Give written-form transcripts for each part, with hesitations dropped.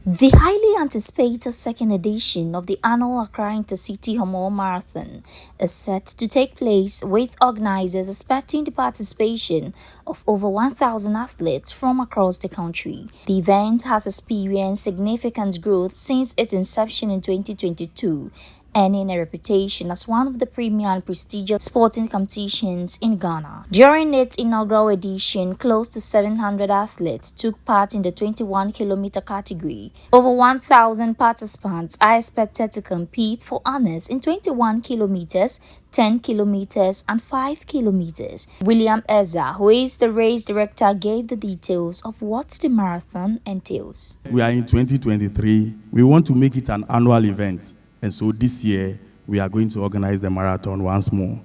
The highly anticipated second edition of the annual Accra Inter-City Homowo Marathon is set to take place, with organizers expecting the participation of over 1,000 athletes from across the country. The event has experienced significant growth since its inception in 2022, earning a reputation as one of the premier and prestigious sporting competitions in Ghana. During its inaugural edition, close to 700 athletes took part in the 21-kilometer category. Over 1,000 participants are expected to compete for honors in 21 kilometers, 10 kilometers, and 5 kilometers. William Eza, who is the race director, gave the details of what the marathon entails. We are in 2023. We want to make it an annual event. And so this year, we are going to organize the marathon once more.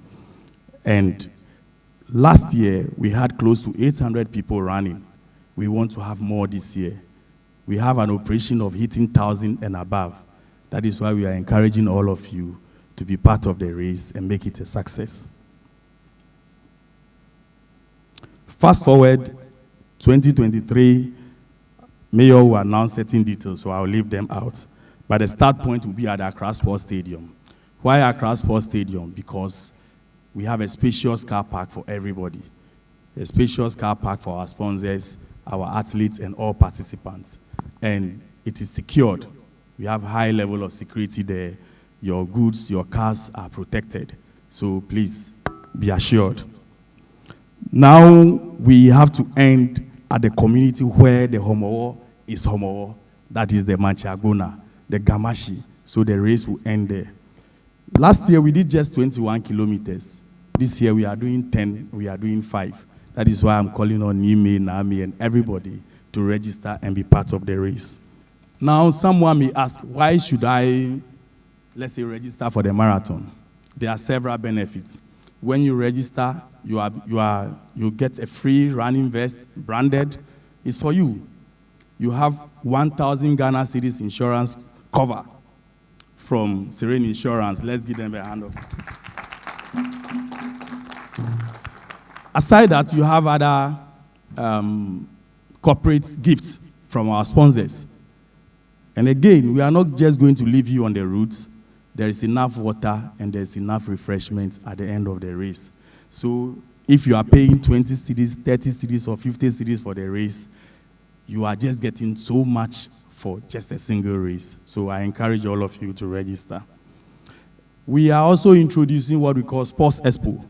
And last year, we had close to 800 people running. We want to have more this year. We have an operation of hitting 1,000 and above. That is why we are encouraging all of you to be part of the race and make it a success. Fast forward, 2023, Mayor will announce certain details, so I'll leave them out. But the start point will be at Accra Sports Stadium. Why Accra Sports Stadium? Because we have a spacious car park for everybody. A spacious car park for our sponsors, our athletes, and all participants. And it is secured. We have high level of security there. Your goods, your cars are protected. So please be assured. Now we have to end at the community where the Homowo is Homowo. That is the Mantse Agbona, the Gamashi, so the race will end there. Last year, we did just 21 kilometers. This year, we are doing 10, we are doing 5. That is why I'm calling on Nime, Nami, and everybody to register and be part of the race. Now, someone may ask, why should I, let's say, register for the marathon? There are several benefits. When you register, you get a free running vest, branded. It's for you. You have 1,000 Ghana cedis insurance cover from Serene Insurance. Let's give them a hand up. Aside that, you have other corporate gifts from our sponsors. And again, we are not just going to leave you on the route. There is enough water and there's enough refreshment at the end of the race. So if you are paying 20 cedis, 30 cedis, or 50 cedis for the race, you are just getting so much for just a single race. So I encourage all of you to register. We are also introducing what we call Sports Expo.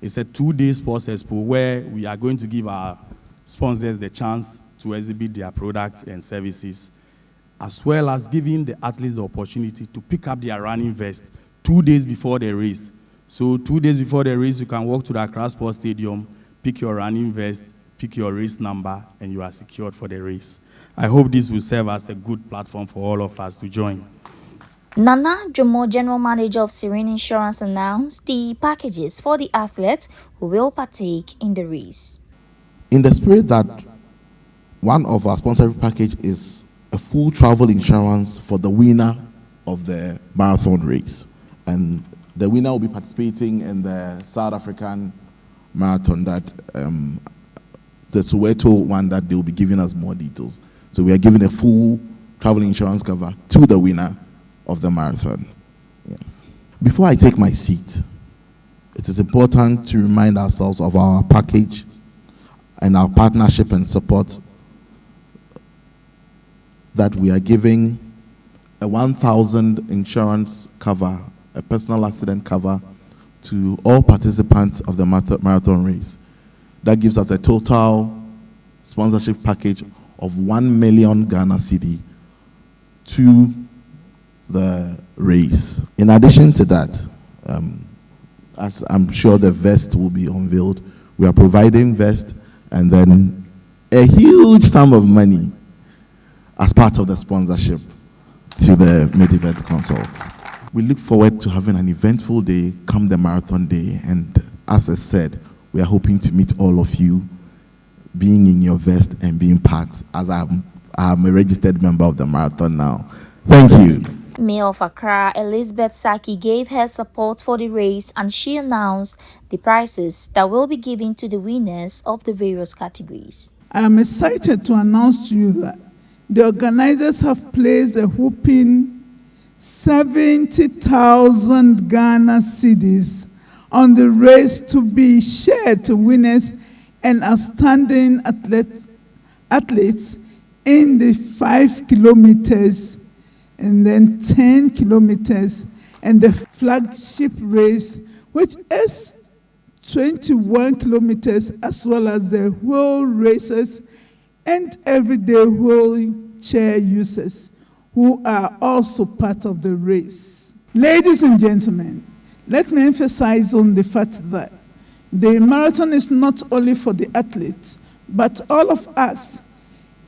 It's a 2-day Sports Expo where we are going to give our sponsors the chance to exhibit their products and services, as well as giving the athletes the opportunity to pick up their running vest 2 days before the race. So 2 days before the race, you can walk to the Accra Sports Stadium, pick your running vest, pick your race number, and you are secured for the race. I hope this will serve as a good platform for all of us to join. Nana Jomo, General Manager of Serene Insurance, announced the packages for the athletes who will partake in the race. In the spirit that one of our sponsoring package is a full travel insurance for the winner of the marathon race. And the winner will be participating in the South African marathon, that the Soweto one, that they will be giving us more details. So we are giving a full travel insurance cover to the winner of the marathon. Yes. Before I take my seat, it is important to remind ourselves of our package and our partnership and support, that we are giving a 1,000 insurance cover, a personal accident cover, to all participants of the marathon race. That gives us a total sponsorship package of 1 million Ghana cedi to the race. In addition to that, as I'm sure the vest will be unveiled, we are providing vest and then a huge sum of money as part of the sponsorship to the mid-event consults. We look forward to having an eventful day come the marathon day, and as I said, we are hoping to meet all of you being in your vest and being part, as I'm a registered member of the marathon now. Thank you. Mayor of Accra, Elizabeth Saki, gave her support for the race, and she announced the prizes that will be given to the winners of the various categories. I am excited to announce to you that The organizers have placed a whopping 70,000 Ghana cedis on the race to be shared to winners and outstanding athletes in the 5 kilometers and then 10 kilometers and the flagship race, which is 21 kilometers, as well as the wheel races and everyday wheelchair users who are also part of the race. Ladies and gentlemen, let me emphasize on the fact that the marathon is not only for the athletes, but all of us.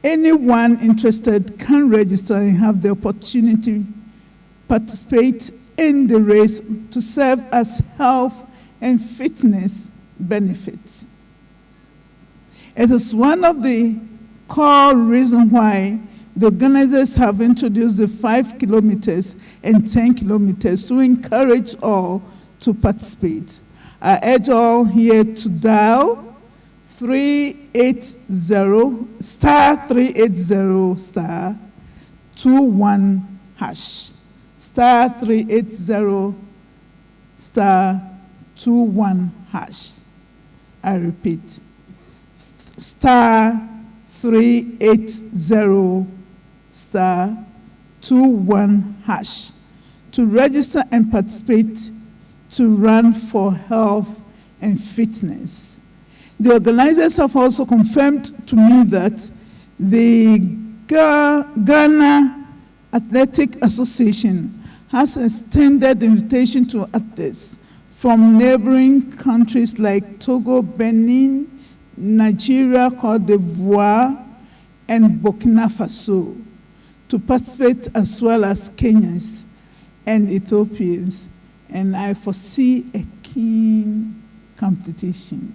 Anyone interested can register and have the opportunity to participate in the race to serve as health and fitness benefits. It is one of the core reasons why the organizers have introduced the 5 kilometers and 10 kilometers to encourage all to participate. I urge all here to dial 380 star 380 star 21 hash star 380 star 21 hash. I repeat, star 380 star 21 hash to register and participate to run for health and fitness. The organizers have also confirmed to me that the Ghana Athletic Association has extended the invitation to athletes from neighboring countries like Togo, Benin, Nigeria, Cote d'Ivoire, and Burkina Faso to participate, as well as Kenyans and Ethiopians. And I foresee a keen competition.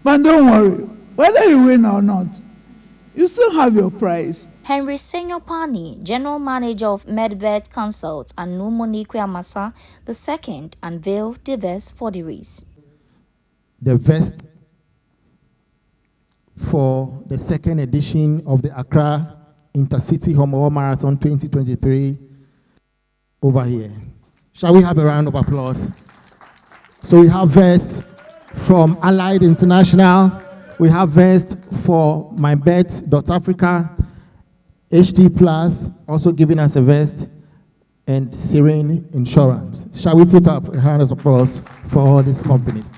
But don't worry, whether you win or not, you still have your prize. Henry Senyopani, General Manager of MedVet Consult and Numonique Amasa II, unveiled the vest for the race. The vest for the second edition of the Accra Inter-City Homowo Marathon 2023 over here. Shall we have a round of applause? So we have vests from Allied International. We have vest for My Bet.Africa, HT Plus, also giving us a vest, and Serene Insurance. Shall we put up a round of applause for all these companies?